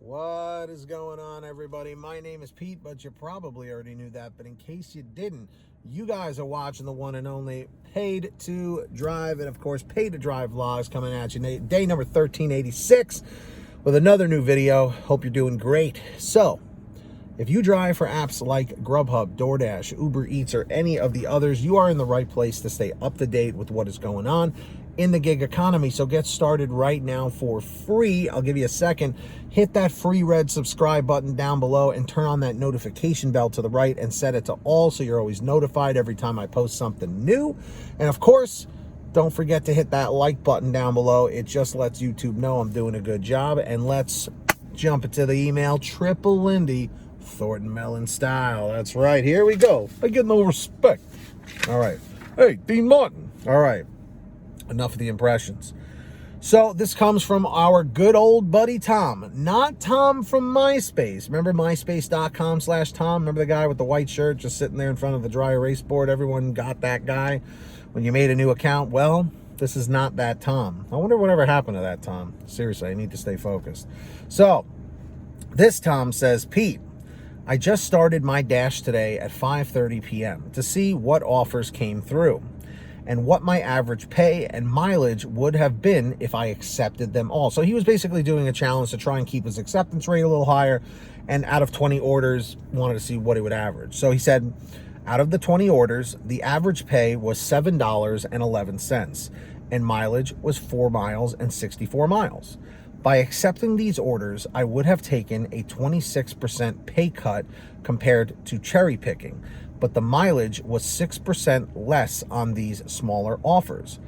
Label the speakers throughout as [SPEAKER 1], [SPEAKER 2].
[SPEAKER 1] What is going on, everybody? My name is Pete, but you probably already knew that. But in case you didn't, you guys are watching the one and only Paid to Drive, and of course, Paid to Drive vlogs coming at you. Day number 1386 with another new video. Hope you're doing great. So, if you drive for apps like Grubhub, DoorDash, Uber Eats, or any of the others, you are in the right place to stay up to date with what is going on in the gig economy. So get started right now for free. I'll give you a second. Hit that free red subscribe button down below and turn on that notification bell to the right and set it to all so you're always notified every time I post something new. And of course, don't forget to hit that like button down below. It just lets YouTube know I'm doing a good job. And let's jump into the email. Triple Lindy, Thornton Mellon style. That's right. Here we go. I get no respect. All right. Hey, Dean Martin. All right. Enough of the impressions. So this comes from our good old buddy Tom. Not Tom from MySpace. Remember myspace.com/Tom? Remember the guy with the white shirt just sitting there in front of the dry erase board? Everyone got that guy when you made a new account. Well, this is not that Tom. I wonder whatever happened to that Tom. Seriously, I need to stay focused. So this Tom says, Pete, I just started my dash today at 5:30 p.m. to see what offers came through and what my average pay and mileage would have been if I accepted them all. So he was basically doing a challenge to try and keep his acceptance rate a little higher, and out of 20 orders, wanted to see what it would average. So he said, out of the 20 orders, the average pay was $7.11, and mileage was 4 miles and 64 miles. By accepting these orders, I would have taken a 26% pay cut compared to cherry picking, but the mileage was 6% less on these smaller offers.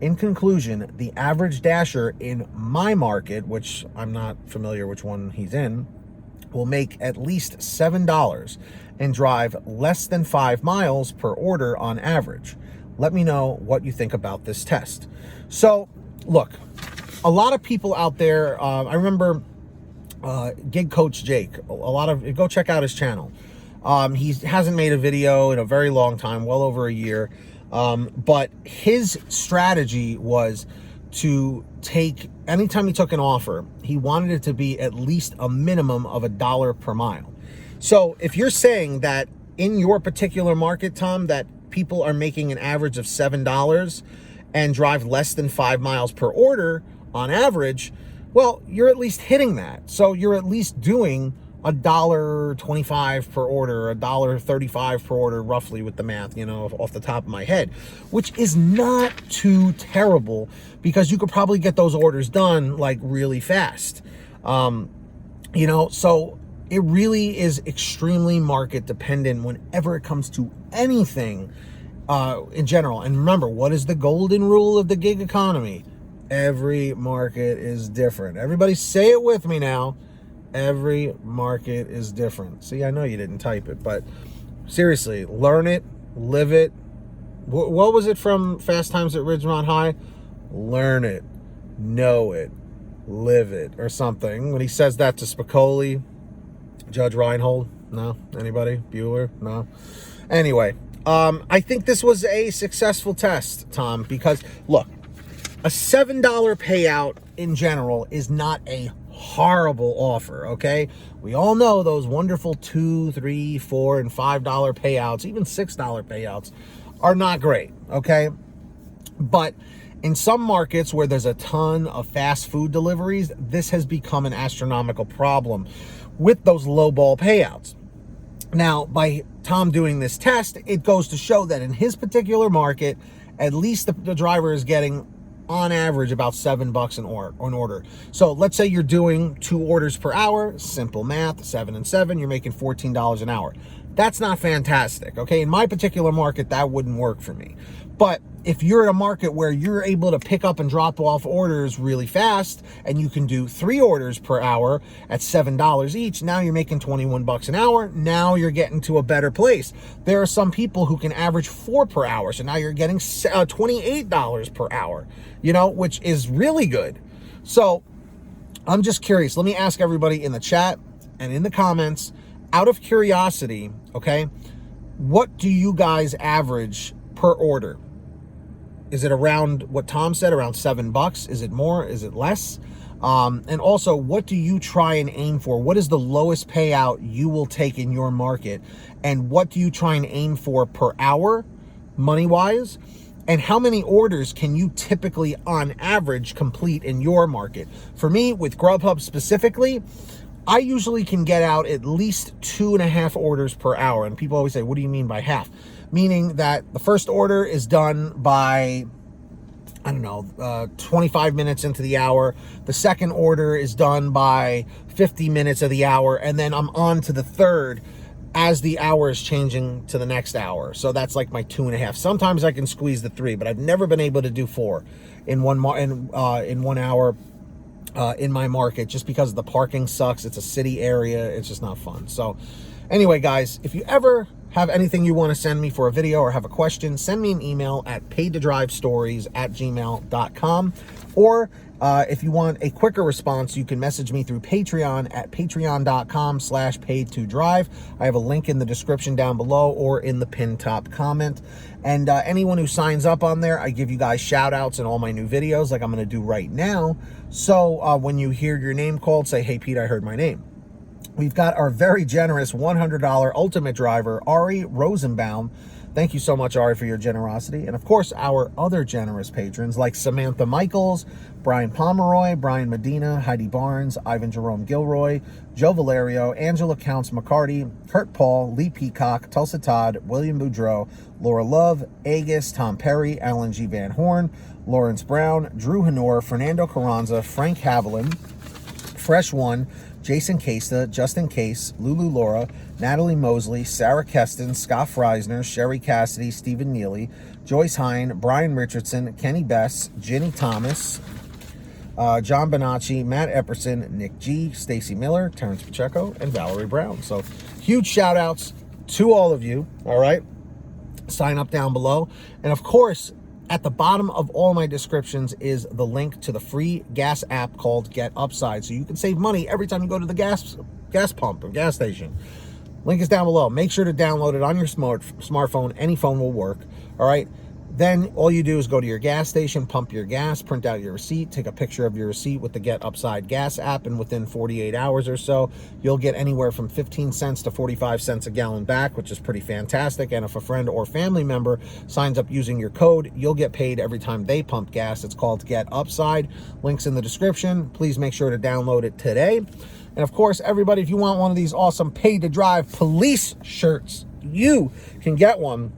[SPEAKER 1] In conclusion, the average dasher in my market, which I'm not familiar which one he's in, will make at least $7 and drive less than 5 miles per order on average. Let me know what you think about this test. So, look, a lot of people out there, I remember Gig Coach Jake, go check out his channel. He hasn't made a video in a very long time, well over a year. But his strategy was to take, anytime he took an offer, he wanted it to be at least a minimum of $1 per mile. So if you're saying that in your particular market, Tom, that people are making an average of $7 and drive less than 5 miles per order on average, well, you're at least hitting that. So you're at least doing $1.25 per order, $1.35 per order, roughly, with the math, off the top of my head, which is not too terrible because you could probably get those orders done like really fast. So it really is extremely market dependent whenever it comes to anything in general. And remember, what is the golden rule of the gig economy? Every market is different. Everybody say it with me now. Every market is different. See, I know you didn't type it, but seriously, learn it, live it. What was it from Fast Times at Ridgemont High? Learn it, know it, live it, or something. When he says that to Spicoli, Judge Reinhold, no? Anybody? Bueller? No? Anyway, I think this was a successful test, Tom, because, look, a $7 payout in general is not a horrible offer, okay? We all know those wonderful $2, $3, $4, and $5 payouts, even $6 payouts, are not great, okay? But in some markets where there's a ton of fast food deliveries, this has become an astronomical problem with those low ball payouts. Now, by Tom doing this test, it goes to show that in his particular market, at least the driver is getting on average about $7 an order. So let's say you're doing 2 orders per hour, simple math, 7 and 7, you're making $14 an hour. That's not fantastic, okay? In my particular market, that wouldn't work for me. But if you're in a market where you're able to pick up and drop off orders really fast, and you can do 3 orders per hour at $7 each, now you're making $21 an hour. Now you're getting to a better place. There are some people who can average 4 per hour, so now you're getting $28 per hour, which is really good. So I'm just curious. Let me ask everybody in the chat and in the comments, out of curiosity, okay, what do you guys average per order? Is it around what Tom said, around $7? Is it more? Is it less? And also, what do you try and aim for? What is the lowest payout you will take in your market? And what do you try and aim for per hour, money-wise? And how many orders can you typically, on average, complete in your market? For me, with Grubhub specifically, I usually can get out at least 2.5 orders per hour. And people always say, what do you mean by half? Meaning that the first order is done by, I don't know, 25 minutes into the hour. The second order is done by 50 minutes of the hour. And then I'm on to the third as the hour is changing to the next hour. So that's like my 2.5. Sometimes I can squeeze the 3, but I've never been able to do 4 in one hour in my market, just because the parking sucks. It's a city area. It's just not fun. So anyway, guys, if you ever have anything you want to send me for a video or have a question, send me an email at paidtodrivestories@gmail.com. Or if you want a quicker response, you can message me through Patreon at patreon.com/paidtodrive. I have a link in the description down below or in the pinned top comment. And anyone who signs up on there, I give you guys shout outs in all my new videos, like I'm going to do right now. So when you hear your name called, say, hey, Pete, I heard my name. We've got our very generous $100 ultimate driver, Ari Rosenbaum. Thank you so much, Ari, for your generosity. And of course, our other generous patrons like Samantha Mikles, Brian Pomeroy, Brian Medina, Heidi Barnes, Ivan Jerome Gilroy, Joe Valerio, Angela Counts McCarty, Kurt Paul, Lee Peacock, Tulsa Todd, William Boudreau, Laura Love, Agus, Tom Perry, Alan G. Van Horn, Lawrence Brown, Drew Hanor, Fernando Carranza, Frank Haviland, Fresh One, Jason Casta, Justin Case, Lulu Laura, Natalie Mosley, Sarah Keston, Scott Freisner, Sherry Cassidy, Stephen Neely, Joyce Hine, Brian Richardson, Kenny Bess, Ginny Thomas, John Bonacci, Matt Epperson, Nick G, Stacy Miller, Terrence Pacheco, and Valerie Brown. So huge shout outs to all of you. All right. Sign up down below. And of course, at the bottom of all my descriptions is the link to the free gas app called Get Upside, so you can save money every time you go to the gas pump or gas station. Link is down below. Make sure to download it on your smartphone. Any phone will work. All right. Then all you do is go to your gas station, pump your gas, print out your receipt, take a picture of your receipt with the Get Upside gas app, and within 48 hours or so, you'll get anywhere from 15 cents to 45 cents a gallon back, which is pretty fantastic. And if a friend or family member signs up using your code, you'll get paid every time they pump gas. It's called Get Upside. Links in the description. Please make sure to download it today. And of course, everybody, if you want one of these awesome Paid to Drive police shirts, you can get one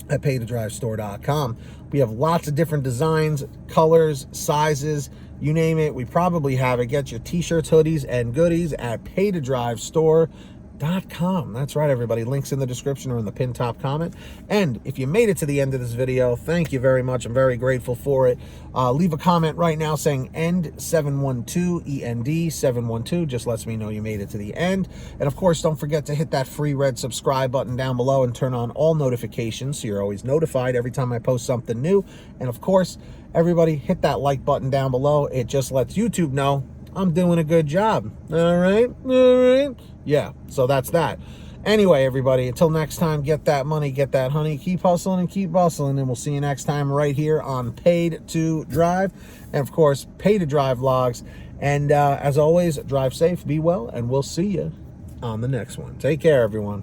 [SPEAKER 1] at paidtodrivestore.com. We have lots of different designs, colors, sizes, you name it. We probably have it. Get your t-shirts, hoodies, and goodies at paidtodrivestore.com. That's right, everybody. Links in the description or in the pinned top comment. And if you made it to the end of this video, thank you very much. I'm very grateful for it. Leave a comment right now saying END712, END712. Just lets me know you made it to the end. And of course, don't forget to hit that free red subscribe button down below and turn on all notifications so you're always notified every time I post something new. And of course, everybody hit that like button down below. It just lets YouTube know I'm doing a good job. All right? All right? Yeah, so that's that. Anyway, everybody, until next time, get that money, get that honey, keep hustling and keep bustling, and we'll see you next time right here on Paid to Drive, and of course, Paid to Drive vlogs. And as always, drive safe, be well, and we'll see you on the next one. Take care, everyone.